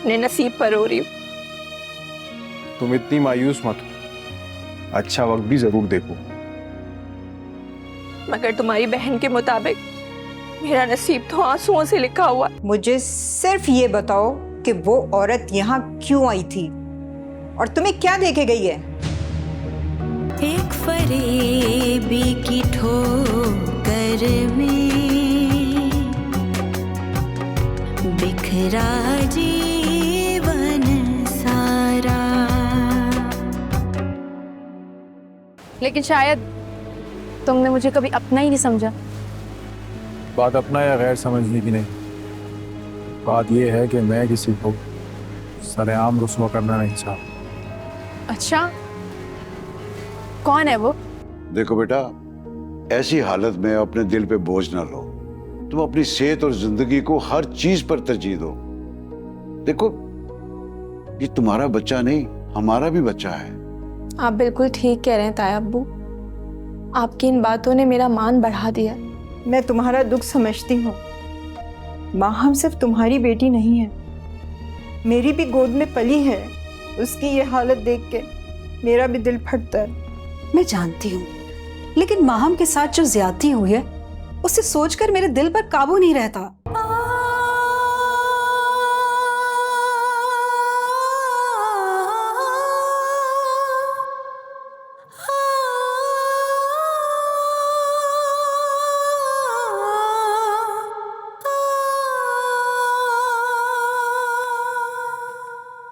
अपने नसीब पर रो रही हूँ। तुम इतनी मायूस मत हो, अच्छा वक्त भी जरूर देखो। मगर तुम्हारी बहन के मुताबिक मेरा नसीब तो आंसुओं से लिखा हुआ। मुझे सिर्फ ये बताओ कि वो औरत यहाँ क्यों आई थी और तुम्हें क्या देके गई है? एक फरेबी की ठोकर में बिखरा जीवन सारा। लेकिन शायद तुमने मुझे कभी अपना ही नहीं समझा। बात अपना या गैर समझने की नहीं, बात यह है कि मैं किसी को सरेआम रुस्वा करना नहीं चाहता। अच्छा, कौन है वो? देखो बेटा, ऐसी हालत में अपने दिल पे बोझ ना लो। तुम अपनी सेहत और जिंदगी को हर चीज पर तरजीह दो। देखो, ये तुम्हारा बच्चा नहीं, हमारा भी बच्चा है। आप बिल्कुल ठीक कह रहे हैं ताया अब्बू। आपकी इन बातों ने मेरा मान बढ़ा दिया। मैं तुम्हारा दुख समझती हूँ। माहम सिर्फ तुम्हारी बेटी नहीं है, मेरी भी गोद में पली है। उसकी ये हालत देख के मेरा भी दिल फटता है। मैं जानती हूँ, लेकिन माहम के साथ जो ज्यादती हुई है उसे सोचकर मेरे दिल पर काबू नहीं रहता।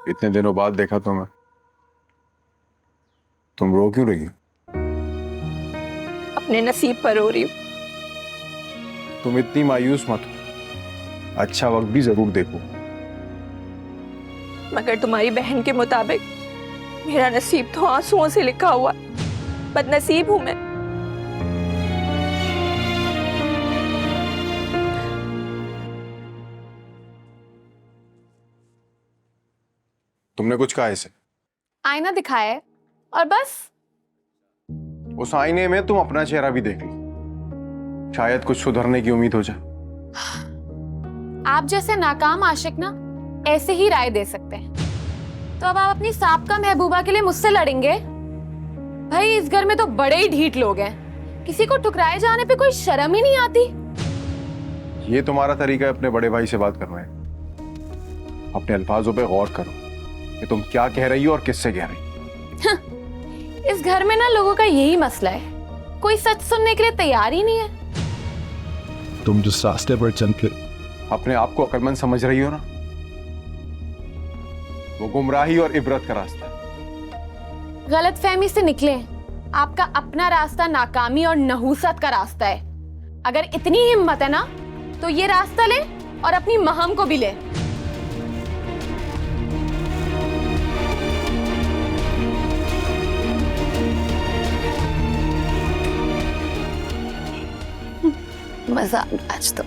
इतने दिनों बाद देखा तुम्हें, तुम रो क्यों रही हो? अपने नसीब पर रो रही हूँ। तुम इतनी मायूस मत हो, अच्छा वक्त भी जरूर देखो। मगर तुम्हारी बहन के मुताबिक मेरा नसीब तो आंसुओं से लिखा हुआ। बदनसीब हूं मैं। तुमने कुछ कहा इसे? आईना दिखाया है और बस। उस आईने में तुम अपना चेहरा भी देख लो, शायद कुछ सुधरने की उम्मीद हो जाए। आप जैसे नाकाम आशिक ना ऐसे ही राय दे सकते हैं। तो अब आप अपनी साबका महबूबा के लिए मुझसे लड़ेंगे? भाई, इस घर में तो बड़े ही ढीठ लोग हैं, किसी को ठुकराए जाने पे कोई शर्म ही नहीं आती। ये तुम्हारा तरीका है अपने बड़े भाई से बात करना है? अपने अल्फाजों पे गौर करो कि तुम क्या कह रही हो और किससे कह रही हो। इस घर में ना लोगों का यही मसला है, कोई सच सुनने के लिए तैयार ही नहीं है। तुम जिस रास्ते पर चल के अपने आप को अक्लमंद समझ रही हो ना, वो गुमराही और इबरत का रास्ता है। गलतफहमी से निकले, आपका अपना रास्ता नाकामी और नहूसत का रास्ता है। अगर इतनी हिम्मत है ना तो ये रास्ता ले और अपनी महम को भी ले। मजा आज तो।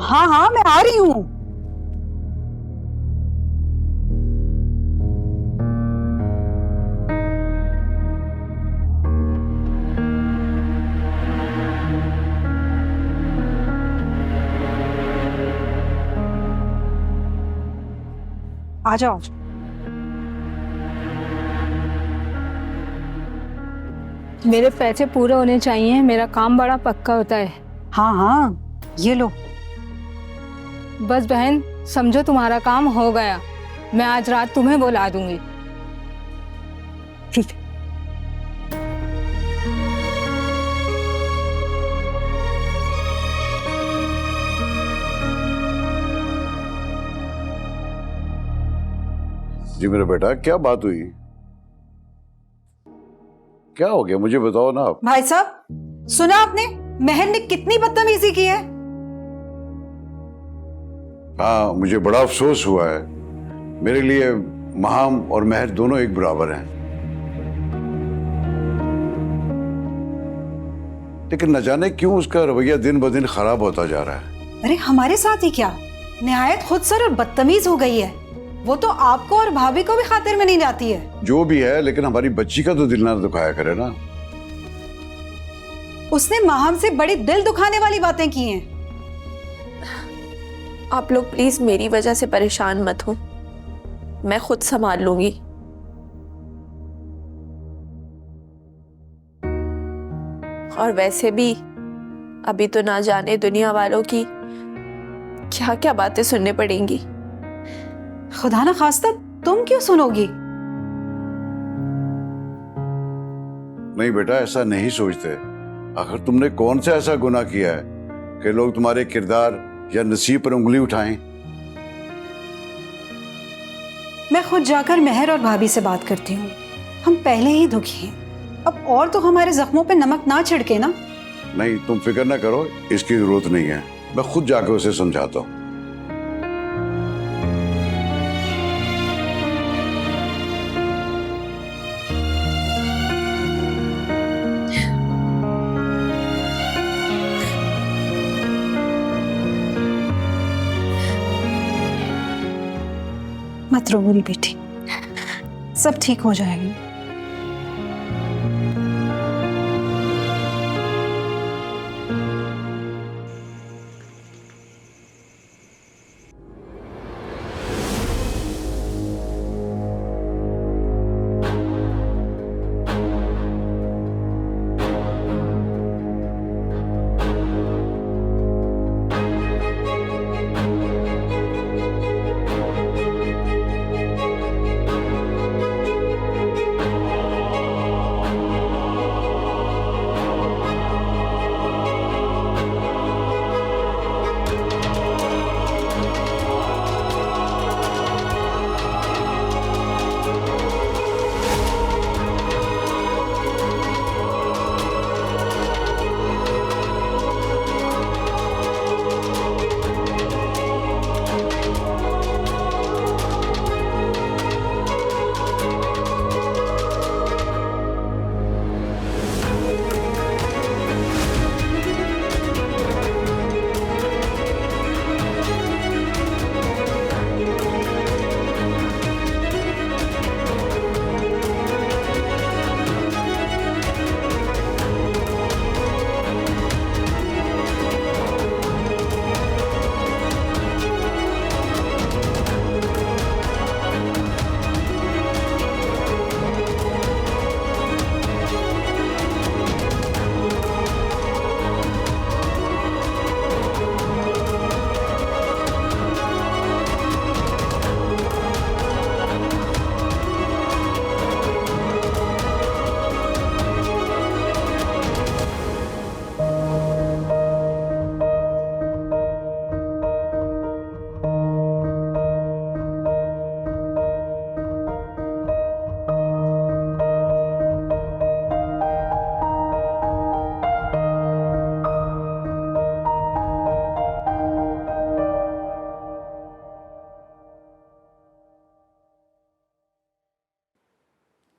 हाँ हाँ, मैं आ रही हूँ। आ जाओ। मेरे पैसे पूरे होने चाहिए, मेरा काम बड़ा पक्का होता है। हाँ हाँ, ये लो। बस बहन, समझो तुम्हारा काम हो गया। मैं आज रात तुम्हें बुला दूंगी। ठीक है। जी मेरा बेटा, क्या बात हुई? क्या हो गया, मुझे बताओ ना आप। भाई साहब, सुना आपने महर ने कितनी बदतमीजी की है? हाँ, मुझे बड़ा अफसोस हुआ है। मेरे लिए महाम और महर दोनों एक बराबर हैं। लेकिन न जाने क्यों उसका रवैया दिन ब दिन खराब होता जा रहा है। अरे हमारे साथ ही क्या, निहायत खुदसर और बदतमीज हो गई है। वो तो आपको और भाभी को भी खातिर में नहीं जाती है। जो भी है, लेकिन हमारी बच्ची का तो दिल ना दुखाया करे ना। उसने माहम से बड़ी दिल दुखाने वाली बातें की हैं। आप लोग प्लीज मेरी वजह से परेशान मत हो, मैं खुद संभाल लूंगी। और वैसे भी अभी तो ना जाने दुनिया वालों की क्या क्या बातें सुनने पड़ेंगी। खुदा ना खास्ता तुम क्यों सुनोगी? नहीं बेटा, ऐसा नहीं सोचते। आखिर तुमने कौन सा ऐसा गुनाह किया है कि लोग तुम्हारे किरदार या नसीब पर उंगली उठाएं? मैं खुद जाकर मेहर और भाभी से बात करती हूँ। हम पहले ही दुखी हैं, अब और तो हमारे जख्मों पे नमक ना छिड़के ना। नहीं, तुम फिक्र ना करो, इसकी जरूरत नहीं है। मैं खुद जाकर उसे समझाता हूँ। मत रो मेरी बेटी, सब ठीक हो जाएगा।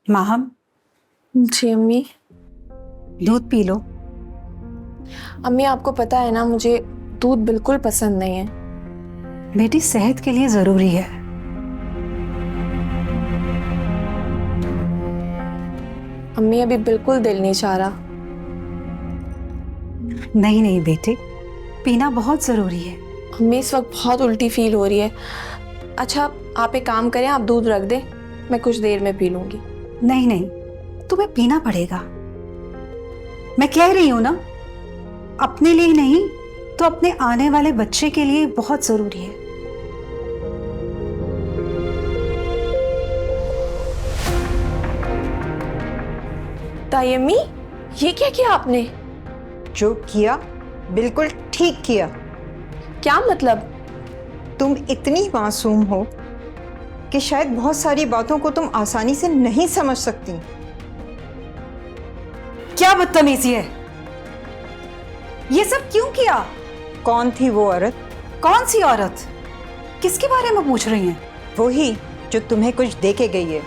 माहम, जी अम्मी। दूध पी लो। अम्मी आपको पता है ना, मुझे दूध बिल्कुल पसंद नहीं है। बेटी सेहत के लिए जरूरी है। अम्मी अभी बिल्कुल दिल नहीं चाह रहा। नहीं नहीं बेटे, पीना बहुत जरूरी है। अम्मी इस वक्त बहुत उल्टी फील हो रही है। अच्छा आप एक काम करें, आप दूध रख दें, मैं कुछ देर में पी लूंगी। नहीं नहीं, तुम्हें पीना पड़ेगा। मैं कह रही हूं ना, अपने लिए नहीं तो अपने आने वाले बच्चे के लिए बहुत जरूरी है। ताई अम्मी, ये क्या किया आपने? जो किया बिल्कुल ठीक किया। क्या मतलब? तुम इतनी मासूम हो कि शायद बहुत सारी बातों को तुम आसानी से नहीं समझ सकती। क्या बदतमीजी है? ये सब क्यों किया? कौन थी वो औरत? कौन सी औरत? किसके बारे में पूछ रही हैं? वही जो तुम्हें कुछ दे के गई है,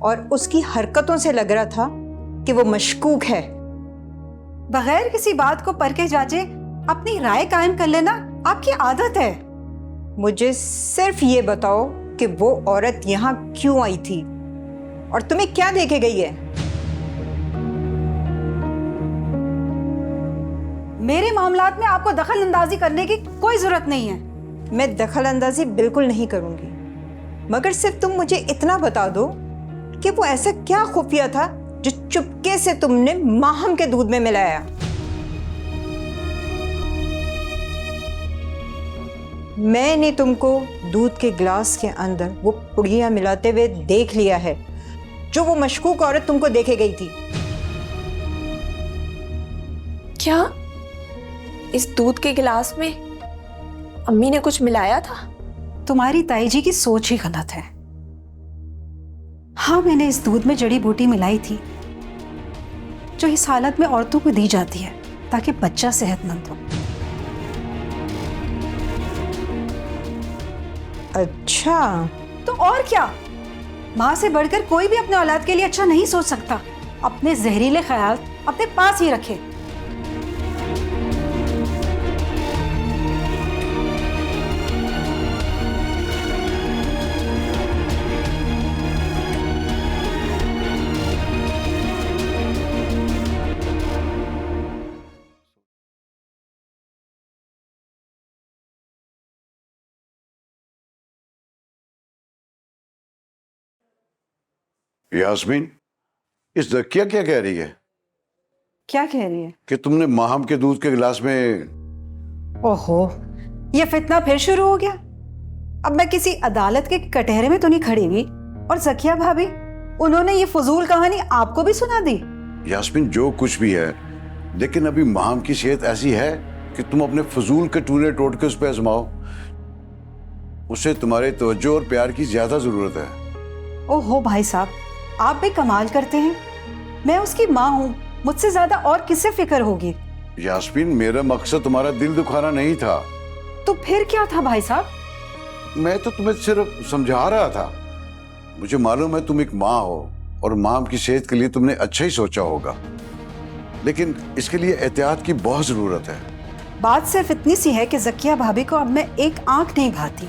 और उसकी हरकतों से लग रहा था कि वो मशकूक है। बगैर किसी बात को परखे जांचे अपनी राय कायम कर लेना आपकी आदत है। मुझे सिर्फ ये बताओ कि वो औरत यहाँ क्यों आई थी और तुम्हें क्या देके गई है? मेरे मामलात में आपको दखल अंदाजी करने की कोई जरूरत नहीं है। मैं दखल अंदाजी बिल्कुल नहीं करूंगी, मगर सिर्फ तुम मुझे इतना बता दो कि वो ऐसा क्या खुफिया था जो चुपके से तुमने माहम के दूध में मिलाया। मैंने तुमको दूध के गिलास के अंदर वो पुड़िया मिलाते हुए देख लिया है जो वो मशकूक औरत तुमको देखे गई थी। क्या इस दूध के गिलास में अम्मी ने कुछ मिलाया था? तुम्हारी ताई जी की सोच ही गलत है। हाँ, मैंने इस दूध में जड़ी बूटी मिलाई थी जो इस हालत में औरतों को दी जाती है ताकि बच्चा सेहतमंद हो। अच्छा, तो और क्या, माँ से बढ़कर कोई भी अपने औलाद के लिए अच्छा नहीं सोच सकता। अपने जहरीले ख्याल अपने पास ही रखे। यास्मीन, इस ज़किया क्या कह रही है क्या कह रही है? कि तुमने माहम के दूध के गिलास में? ओहो, ये फितना फिर शुरू हो गया। अब मैं किसी अदालत के कटहरे में तो नहीं खड़ी हुई और ज़किया भाभी उन्होंने ये फजूल कहानी आपको भी सुना दी। यास्मीन, जो कुछ भी है, लेकिन अभी माहम की सेहत ऐसी है कि तुम अपने फजूल के टूने टोट के उस पर आजमाओ। उसे तुम्हारे तवज्जो और प्यार की ज्यादा जरूरत है। ओहो भाई साहब, आप भी कमाल करते हैं। मैं उसकी माँ हूँ, मुझसे ज्यादा और किससे फिक्र होगी? यास्मीन, मेरा मकसद तुम्हारा दिल दुखाना नहीं था। तो फिर क्या था भाई साहब? मैं तो तुम्हें सिर्फ समझा रहा था। मुझे मालूम है तुम एक माँ हो और माँ की सेहत के लिए तुमने अच्छा ही सोचा होगा, लेकिन इसके लिए एहतियात की बहुत जरूरत है। बात सिर्फ इतनी सी है कि ज़किया भाभी को अब मैं एक आंख नहीं भाती।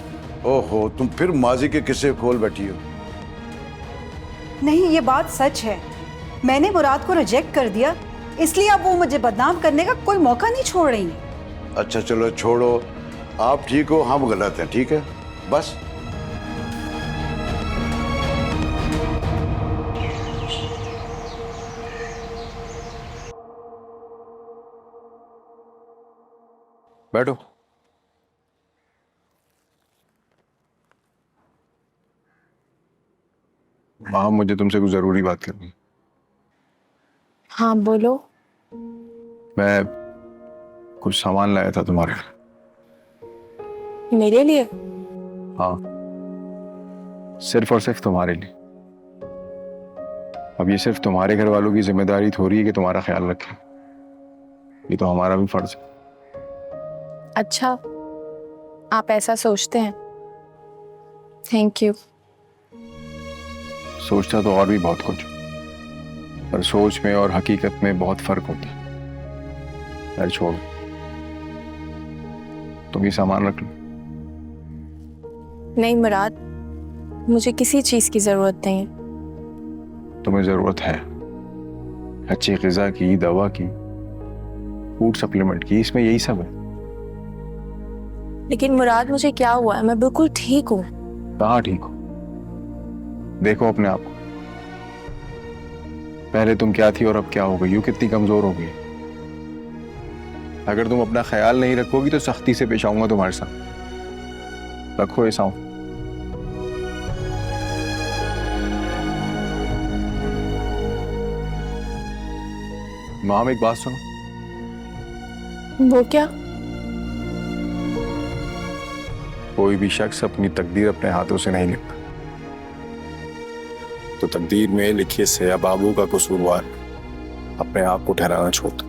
ओहो, तुम फिर माजी के किस्से खोल बैठी हो। नहीं, ये बात सच है। मैंने मुराद को रिजेक्ट कर दिया, इसलिए अब वो मुझे बदनाम करने का कोई मौका नहीं छोड़ रही है। अच्छा चलो छोड़ो, आप ठीक हो, हम गलत हैं, ठीक है? बस बैठो। माँ, मुझे तुमसे कुछ जरूरी बात करनी है। हाँ बोलो। मैं कुछ सामान लाया था तुम्हारे लिए। मेरे लिए? हाँ, सिर्फ और सिर्फ तुम्हारे लिए। अब ये सिर्फ तुम्हारे घर वालों की जिम्मेदारी थोड़ी है कि तुम्हारा ख्याल रखें, ये तो हमारा भी फर्ज है। अच्छा, आप ऐसा सोचते हैं? Thank you. सोचता तो और भी बहुत कुछ, पर सोच में और हकीकत में बहुत फर्क होता है। यार छोड़ो, तुम ये सामान रख लो। नहीं मुराद, मुझे किसी चीज की जरूरत नहीं है। तुम्हें जरूरत है अच्छी ग़िज़ा की, दवा की, फूड सप्लीमेंट की, इसमें यही सब है। लेकिन मुराद, मुझे क्या हुआ है? मैं बिल्कुल ठीक हूँ। कहाँ ठीक हो? देखो अपने आप को, पहले तुम क्या थी और अब क्या हो गई हो, कितनी कमजोर हो गई। अगर तुम अपना ख्याल नहीं रखोगी तो सख्ती से पेश आऊंगा तुम्हारे साथ। रखो ऐसा हूं। माम, एक बात सुनो। वो क्या? कोई भी शख्स अपनी तकदीर अपने हाथों से नहीं लिखता, तो तकदीर में लिखे से अब बाबू का कसूरवार अपने आप को ठहराना छोड़ता।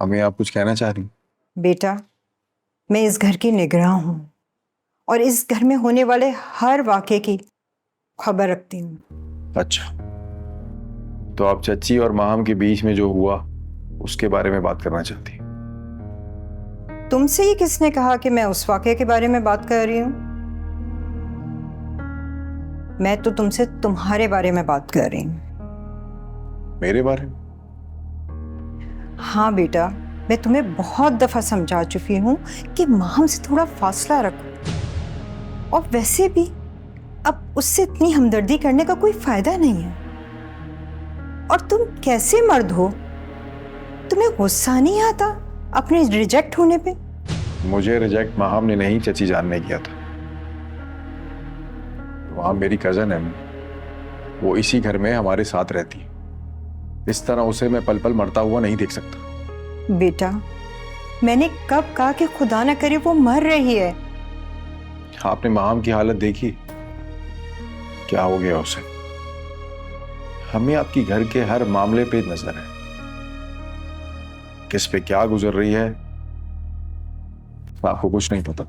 अम्मी आप कुछ कहना चाह रही? बेटा, मैं इस घर की निगरान हूँ और इस घर में होने वाले हर वाक़े की खबर रखती हूँ। अच्छा, तो आप चच्ची और माहम के बीच में जो हुआ उसके बारे में बात करना चाहती? तुमसे ही किसने कहा कि मैं उस वाक़े के बारे में बात कर रही हूँ? मैं तो तुमसे तुम्हारे बारे में बात कर रही हूँ। मेरे बारे में? हाँ बेटा, मैं तुम्हें बहुत दफ़ा समझा चुकी हूँ कि माहम से थोड़ा फासला रखो। और वैसे भी अब उससे इतनी हमदर्दी करने का कोई फायदा नहीं है। और तुम कैसे मर्द हो, तुम्हें गुस्सा नहीं आता अपने रिजेक्ट होने पे? मुझे रिजेक्ट माहम ने नहीं, चची जान ने किया था। वहां मेरी कजन है, वो इसी घर में हमारे साथ रहती है। इस तरह उसे मैं पल पल मरता हुआ नहीं देख सकता। बेटा, मैंने कब कहा कि खुदा न करे वो मर रही है? आपने माहम की हालत देखी, क्या हो गया उसे? हमें आपकी घर के हर मामले पे नजर है, किस पे क्या गुजर रही है आपको कुछ नहीं पता।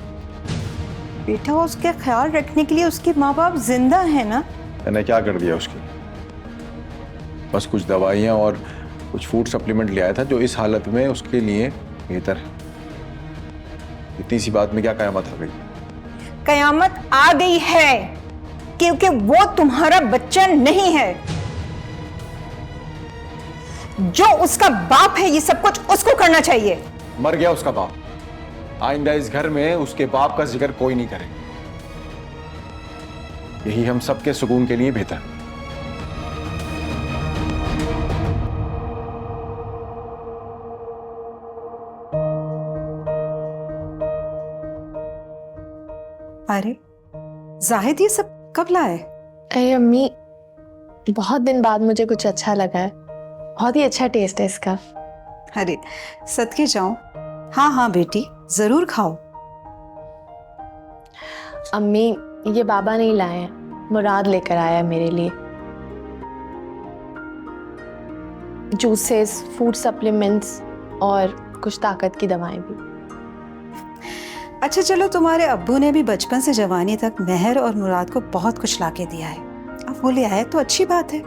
बेटा, उसके ख्याल रखने के लिए उसके माँ बाप जिंदा है ना? मैंने क्या कर दिया उसके? बस कुछ दवाइयाँ और कुछ फूड सप्लीमेंट ले आया था जो इस हालत में उसके लिए बेहतर है। इतनी सी बात में क्या कयामत आ गई? कयामत आ गई है क्योंकि वो तुम्हारा बच्चा नहीं है। जो उसका बाप है ये सब कुछ उसको करना चाहिए। मर गया उसका बाप। आइंदा इस घर में उसके बाप का जिक्र कोई नहीं करेगा। यही हम सबके सुकून के लिए बेहतर है। अरे जाहिद, ये सब कब लाए? अरे अम्मी, बहुत दिन बाद मुझे कुछ अच्छा लगा है। बहुत ही अच्छा टेस्ट है इसका। अरे सदके जाऊं। हाँ हाँ बेटी, जरूर खाओ। अम्मी, ये बाबा नहीं लाए हैं, मुराद लेकर आया है मेरे लिए। जूसेस, फूड सप्लीमेंट्स और कुछ ताकत की दवाएं भी। अच्छा चलो, तुम्हारे अब्बू ने भी बचपन से जवानी तक मेहर और मुराद को बहुत कुछ लाके दिया है। अब वो ले आए तो अच्छी बात है।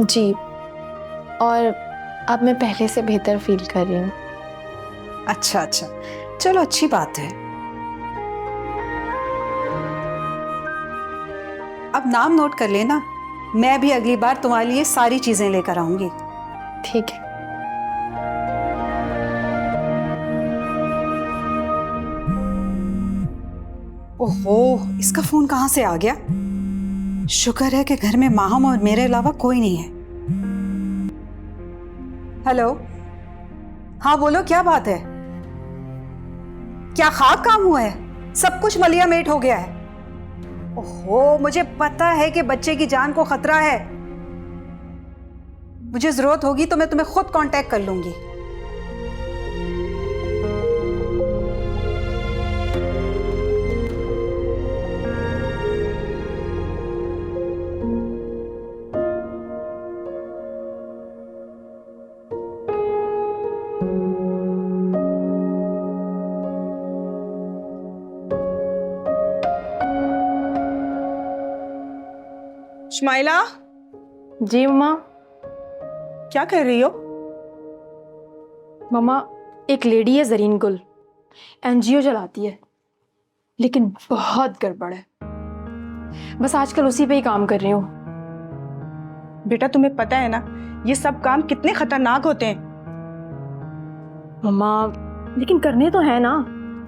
जी, और अब मैं पहले से बेहतर फील कर रही हूँ। अच्छा अच्छा, चलो अच्छी बात है। अब नाम नोट कर लेना, मैं भी अगली बार तुम्हारे लिए सारी चीजें लेकर आऊंगी। ठीक है। ओहो, इसका फोन कहाँ से आ गया? शुक्र है कि घर में माहम और मेरे अलावा कोई नहीं है। हेलो, हाँ बोलो, क्या बात है? क्या खाक काम हुआ है? सब कुछ मलिया मेट हो गया है। ओहो, मुझे पता है कि बच्चे की जान को खतरा है। मुझे जरूरत होगी तो मैं तुम्हें खुद कांटेक्ट कर लूंगी। शमाइला, जी मम्मा। क्या कर रही हो? मम्मा, एक लेडी है जरीन गुल, एनजीओ चलाती है, लेकिन बहुत गड़बड़ है। बस आजकल उसी पे ही काम कर रही हूँ। बेटा, तुम्हें पता है ना ये सब काम कितने खतरनाक होते हैं। मम्मा, लेकिन करने तो है ना।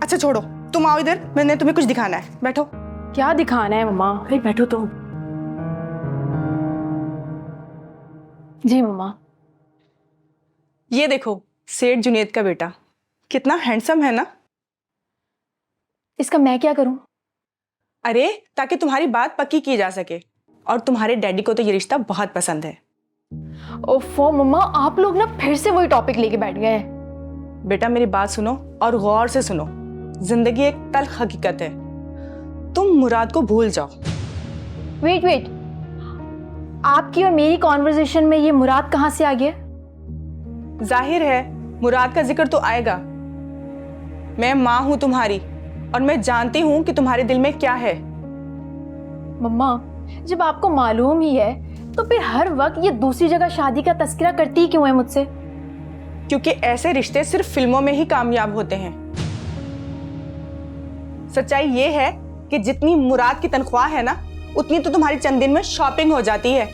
अच्छा छोड़ो, तुम आओ इधर, मैंने तुम्हें कुछ दिखाना है। बैठो। क्या दिखाना है मम्मा? फिर बैठो तुम। जी मम्मा। ये देखो, सेठ जुनेद का बेटा कितना हैंडसम है ना। इसका मैं क्या करूं? अरे ताकि तुम्हारी बात पक्की की जा सके, और तुम्हारे डैडी को तो ये रिश्ता बहुत पसंद है। ओफो मम्मा, आप लोग ना फिर से वही टॉपिक लेके बैठ गए हैं। बेटा मेरी बात सुनो और गौर से सुनो। जिंदगी एक तल्ख हकीकत है। तुम मुराद को भूल जाओ। वेट वेट, आपकी और मेरी कॉन्वर्सेशन में ये मुराद कहाँ से आ गया? जाहिर है मुराद का जिक्र तो आएगा। मैं माँ हूं तुम्हारी और मैं जानती हूं कि तुम्हारे दिल में क्या है। मम्मा, जब आपको मालूम ही है तो फिर हर वक्त ये दूसरी जगह शादी का तस्करा करती ही क्यों है मुझसे? क्योंकि ऐसे रिश्ते सिर्फ फिल्मों में ही कामयाब होते हैं। सच्चाई ये है कि जितनी मुराद की तनख्वाह है ना, उतनी तो तुम्हारी चंद दिन में शॉपिंग हो जाती है।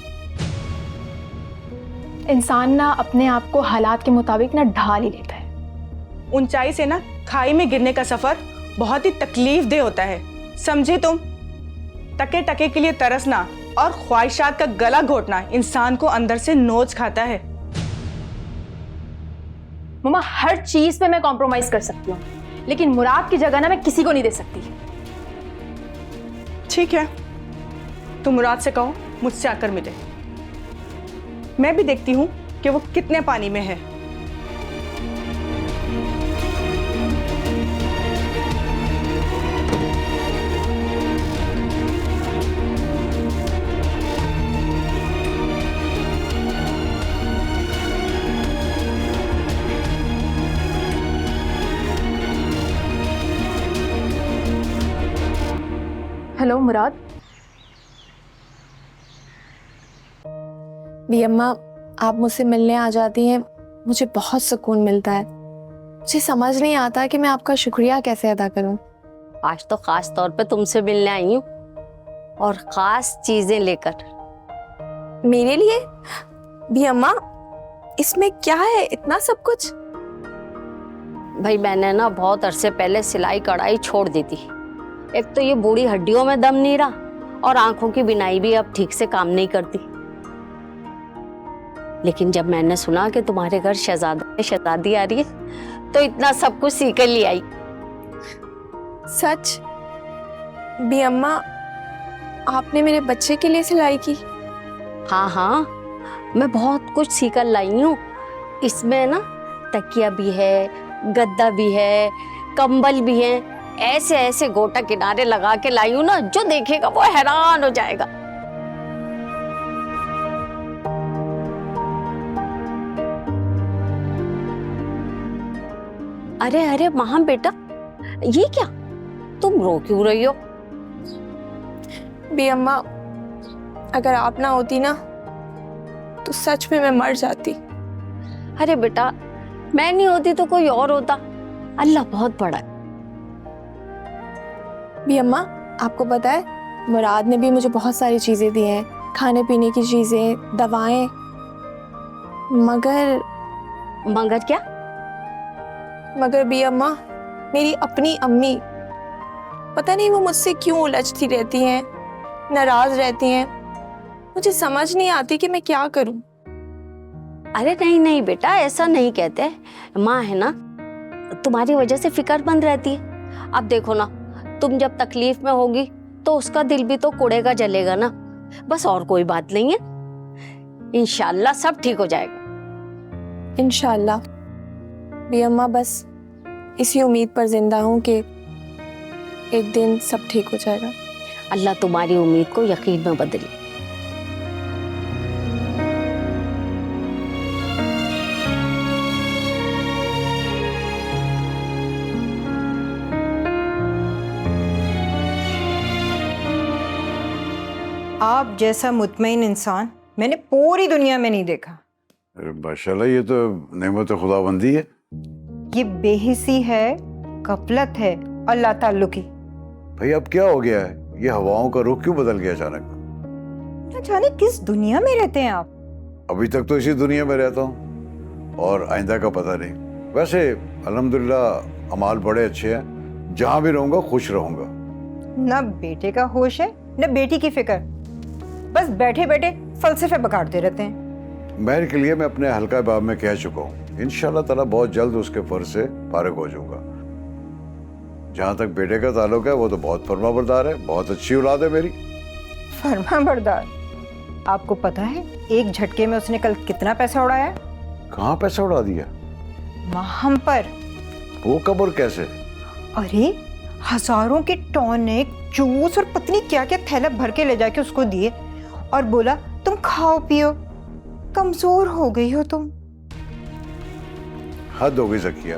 इंसान ना अपने आप को हालात के मुताबिक ना ढाल ही लेता है। ऊंचाई से ना खाई में गिरने का सफर बहुत ही तकलीफ दे होता है, समझी तुम? टके टके के लिए तरसना और ख्वाहिशात का गला घोटना इंसान को अंदर से नोच खाता है। मम्मा, हर चीज पे मैं कॉम्प्रोमाइज कर सकती हूँ, लेकिन मुराद की जगह ना मैं किसी को नहीं दे सकती। ठीक है, तुम मुराद से कहो मुझसे आकर मिले। मैं भी देखती हूँ कि वो कितने पानी में है। हेलो मुराद। भी अम्मा, आप मुझसे मिलने आ जाती हैं, मुझे बहुत सुकून मिलता है। मुझे समझ नहीं आता कि मैं आपका शुक्रिया कैसे अदा करूं। आज तो खास तौर पे तुमसे मिलने आई हूँ और खास चीजें लेकर। मेरे लिए? भी अम्मा, इसमें क्या है इतना सब कुछ? भाई मैंने ना बहुत अरसे पहले सिलाई कढ़ाई छोड़ दी थी। एक तो ये बूढ़ी हड्डियों में दम नहीं रहा और आंखों की बिनाई भी अब ठीक से काम नहीं करती। लेकिन जब मैंने सुना कि तुम्हारे घर शहजादी आ रही है तो इतना सब कुछ सीख कर ले आई। सच? भी अम्मा, आपने मेरे बच्चे के लिए सिलाई की? हाँ हाँ, मैं बहुत कुछ सीख कर लाई हूँ। इसमें ना तकिया भी है, गद्दा भी है, कंबल भी है। ऐसे ऐसे गोटा किनारे लगा के लाई हूँ ना, जो देखेगा वो हैरान हो जाएगा। अरे अरे माँ बेटा, ये क्या, तुम रो क्यों रही हो? भी अम्मा, अगर आप ना होती ना तो सच में मैं मर जाती। अरे बेटा, मैं नहीं होती तो कोई और होता। अल्लाह बहुत बड़ा है। भी अम्मा, आपको पता है मुराद ने भी मुझे बहुत सारी चीजें दी हैं, खाने पीने की चीजें, दवाएं। मगर क्या? मगर भी अम्मा, मेरी अपनी अम्मी, पता नहीं वो मुझसे क्यों उलझती रहती हैं, नाराज रहती हैं। मुझे समझ नहीं आती कि मैं क्या करूं। अरे नहीं नहीं बेटा, ऐसा नहीं कहते। माँ है ना, तुम्हारी वजह से फिक्रमंद रहती है। अब देखो ना, तुम जब तकलीफ में होगी तो उसका दिल भी तो कुड़ेगा जलेगा ना, बस और कोई बात नहीं है। इंशाल्लाह सब ठीक हो जाएगा। इंशाल्लाह। भी अम्मा, बस इसी उम्मीद पर जिंदा हूँ कि एक दिन सब ठीक हो जाएगा। अल्लाह तुम्हारी उम्मीद को यकीन में बदले। आप जैसा मुतमईन इंसान मैंने पूरी दुनिया में नहीं देखा। अरे माशाल्लाह, ये तो नेमत खुदाबंदी है। ये बेहिसी है, गफलत है और लाताल्लुकी। भाई अब क्या हो गया है? ये हवाओं का रुख क्यों बदल गया अचानक? न जाने किस दुनिया में रहते हैं आप। अभी तक तो इसी दुनिया में रहता हूँ और आइंदा का पता नहीं। वैसे अल्हम्दुलिल्लाह अमाल बड़े अच्छे हैं, जहाँ भी रहूंगा खुश रहूंगा। न बेटे का होश है न बेटी की फिक्र, बस बैठे बैठे फलसफे बकाड़ते रहते हैं। महर के लिए मैं अपने हल्का बाब में कह चुका हूँ, इंशाल्लाह ताला बहुत जल्द उसके फर्ज से फारिग हो जाऊंगा। जहाँ तक बेटे का ताल्लुक है, वो तो बहुत फर्माबरदार है, बहुत अच्छी औलाद है मेरी। फर्माबरदार? आपको पता है एक झटके में उसने कल कितना पैसा उड़ाया? कहाँ पैसा उड़ा दिया? हम पर। वो कब और कैसे? अरे हजारों के टॉनिक, जूस और पत्नी क्या क्या थैला भर के ले जाके उसको दिए और बोला तुम खाओ पियो, कमजोर हो गई हो तुम। हद हो गई ज़किया।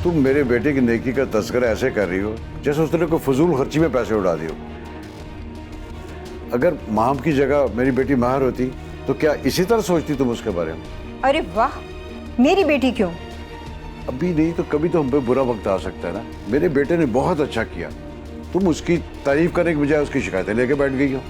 तुम मेरे बेटे की नेकी का तस्करा ऐसे कर रही हो जैसे उसने कोई फजूल खर्ची में पैसे उड़ा दिए हो। अगर माम की जगह मेरी बेटी माहिर होती तो क्या इसी तरह सोचती तुम उसके बारे में? अरे वाह, मेरी बेटी क्यों? अभी नहीं तो कभी तो हम पे बुरा वक्त आ सकता है ना। मेरे बेटे ने बहुत अच्छा किया, तुम उसकी तारीफ करने के बजाय उसकी शिकायतें लेके बैठ गई हो।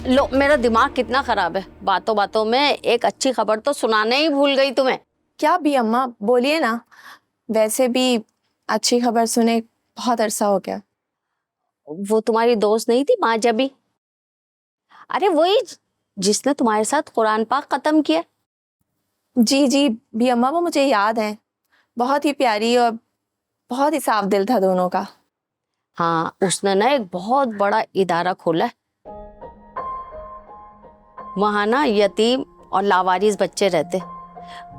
लो, मेरा दिमाग कितना खराब है, बातों बातों में एक अच्छी खबर तो सुनाने ही भूल गई तुम्हें। क्या भी अम्मा, बोलिए ना। वैसे भी अच्छी खबर सुने बहुत अरसा हो गया। वो तुम्हारी दोस्त नहीं थी माजबी? अरे वही जिसने तुम्हारे साथ कुरान पाक खत्म किया। जी जी भी अम्मा, वो मुझे याद है। बहुत ही प्यारी और बहुत ही साफ दिल था दोनों का। हाँ, उसने ना एक बहुत बड़ा इदारा खोला है। वहां ना यतीम और लावारिस बच्चे रहते,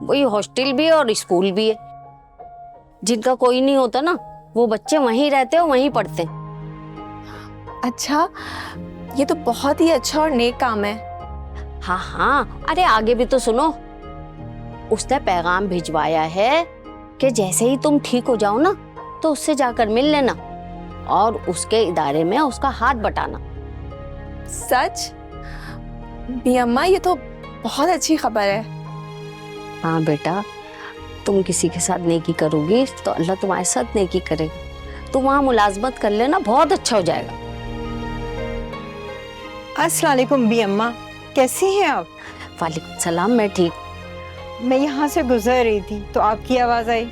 वही हॉस्टल भी है और स्कूल भी है। जिनका कोई नहीं होता ना, वो बच्चे वहीं रहते और वहीं पढ़ते। अच्छा, ये तो बहुत ही अच्छा और नेक काम है। हाँ हाँ, अरे आगे भी तो सुनो। उसने पैगाम भिजवाया है कि जैसे ही तुम ठीक हो जाओ ना तो उससे जाकर मिल लेना और उसके इदारे में उसका हाथ बटाना। सच? भी अम्मा, ये तो बहुत अच्छी खबर है। हाँ बेटा, तुम किसी के साथ नेकी करोगी तो अल्लाह तुम्हारे साथ नेकी करेगा। तुम वहाँ मुलाजमत कर लेना, बहुत अच्छा हो जाएगा। अस्सलाम वालेकुम बी अम्मा, कैसी हैं आप? वालेकुम सलाम, मैं ठीक। मैं यहाँ से गुजर रही थी तो आपकी आवाज़ आई।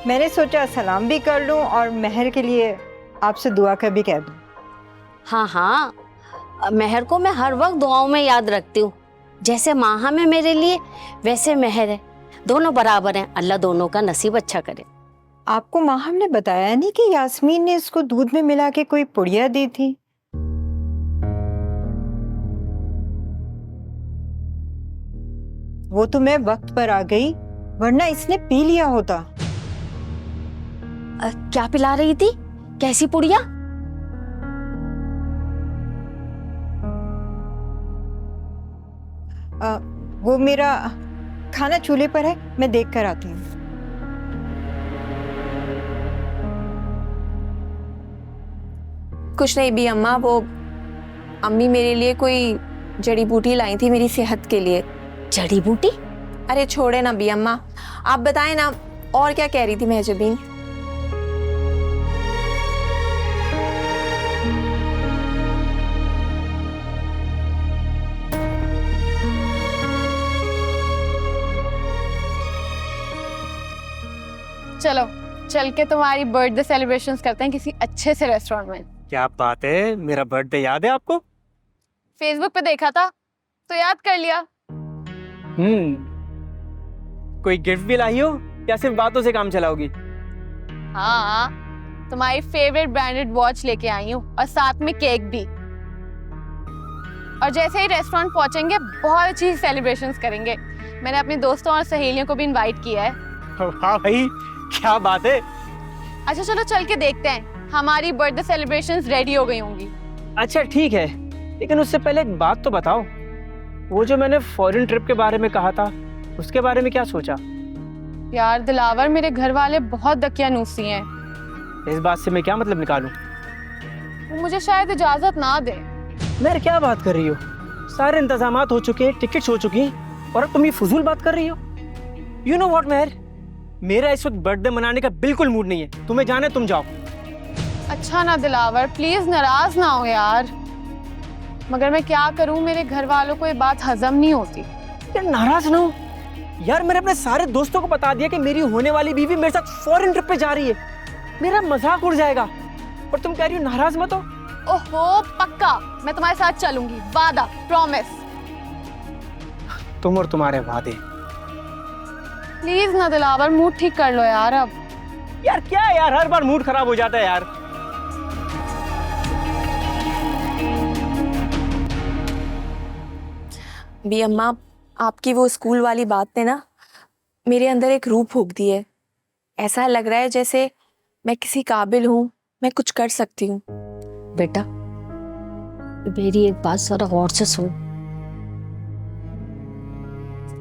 मैंने सोचा सलाम भी कर लूँ और महर के लिए आपसे दुआ का भी कह दूँ। हाँ हाँ, महर को मैं हर वक्त दुआओं में याद रखती हूँ। जैसे माहा में मेरे लिए, वैसे महर है। दोनों बराबर हैं, अल्लाह दोनों का नसीब अच्छा करे। आपको माहम ने बताया नहीं कि यास्मीन ने इसको दूध में मिला के कोई पुड़िया दी थी? वो तो मैं वक्त पर आ गई, वरना इसने पी लिया होता। क्या पिला रही थी? कैसी पुड़िया? वो मेरा खाना चूल्हे पर है, मैं देख कर आती हूँ। कुछ नहीं भी अम्मा, वो अम्मी मेरे लिए कोई जड़ी बूटी लाई थी मेरी सेहत के लिए। जड़ी बूटी? अरे छोड़े ना भी अम्मा, आप बताएं ना, और क्या कह रही थी महजबीन? चलो चल के तुम्हारी बर्थडे सेलिब्रेशंस करते हैं किसी अच्छे से रेस्टोरेंट में। क्या बात है, मेरा बर्थडे याद है आपको? फेसबुक पे देखा था तो याद कर लिया। कोई गिफ्ट भी लाई हो या सिर्फ बातों से काम चलाओगी? हाँ, तुम्हारी फेवरेट ब्रांडेड वॉच लेके आई हूँ और साथ में केक भी। और जैसे ही रेस्टोरेंट पहुंचेंगे बहुत अच्छी सेलिब्रेशंस करेंगे। मैंने अपने दोस्तों और सहेलियों को भी इनवाइट किया है। वाह भाई, क्या बात है। अच्छा चलो चल के देखते हैं, हमारी बर्थडे सेलिब्रेशंस रेडी हो गई होंगी। अच्छा ठीक है, लेकिन उससे पहले एक बात तो बताओ, वो जो मैंने फॉरेन ट्रिप के बारे में कहा था, उसके बारे में क्या सोचा? यार दिलावर, मेरे घर वाले बहुत दकियानूसी हैं। इस बात से मैं क्या मतलब निकालूं? वो मुझे शायद इजाजत ना दे। मेरे क्या बात कर रही हो? सारे इंतजामात हो चुके हैं, टिकट्स हो चुकी हैं, और अब तुम ये फजूल बात कर रही हो। यू नो व्हाट मेहर, मेरा इस वक्त बर्थडे मनाने का बिल्कुल मूड नहीं है। तुम्हें जाने तुम जाओ। अच्छा ना दिलावर, प्लीज नाराज ना हो यार, मगर मैं क्या करूं, मेरे घर वालों को ये बात हजम नहीं होती। यार नाराज ना हो यार, मैंने अपने सारे दोस्तों को बता दिया कि मेरी होने वाली बीवी मेरे साथ फॉरेन ट्रिप पे जा रही है। मेरा मजाक उड़ जाएगा और तुम कह रही हो नाराज मत हो। ओहो पक्का, मैं तुम्हारे साथ चलूंगी, वादा, प्रॉमिस। तुम और तुम्हारे वादे। प्लीज ना दिलावर, मूड ठीक कर लो यार अब। यार क्या है यार, हर बार मूड खराब हो जाता है यार। भी अम्मा, आपकी वो स्कूल वाली बात ने ना मेरे अंदर एक रूह फूंक दी है। ऐसा लग रहा है जैसे मैं किसी काबिल हूँ, मैं कुछ कर सकती हूँ। बेटा, मेरी एक बात जरा गौर से सुन।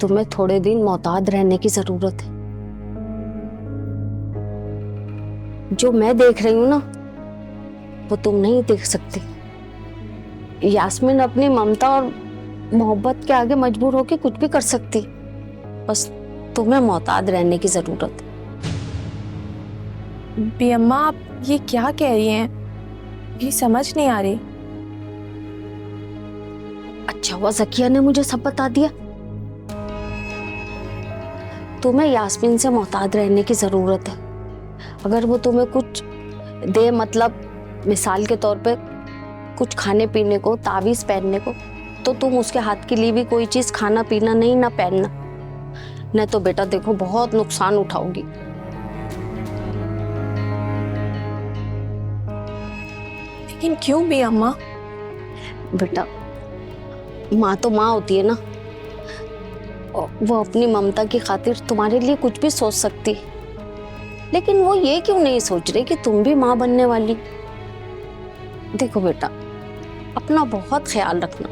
तुम्हें थोड़े दिन मोहताज रहने की जरूरत है। जो मैं देख रही हूं ना, वो तुम नहीं देख सकती। यास्मीन अपनी ममता और मोहब्बत के आगे मजबूर होकर कुछ भी कर सकती, बस तुम्हें मोहताज रहने की जरूरत है। बी अम्मा, आप ये क्या कह रही हैं? ये समझ नहीं आ रही। अच्छा हुआ ज़किया ने मुझे सब बता दिया। तुम्हें यास्मीन से मोहताज रहने की जरूरत है। अगर वो तुम्हें कुछ दे, मतलब मिसाल के तौर पे कुछ खाने पीने को, तावीज पहनने को, तो तुम उसके हाथ की ली हुई कोई चीज खाना पीना नहीं, ना पहनना। नहीं तो बेटा देखो बहुत नुकसान उठाओगी। लेकिन क्यों भी अम्मा? बेटा माँ तो माँ होती है ना, वो अपनी ममता की खातिर तुम्हारे लिए कुछ भी सोच सकती है, लेकिन वो ये क्यों नहीं सोच रही कि तुम भी माँ बनने वाली। देखो बेटा, अपना बहुत ख्याल रखना।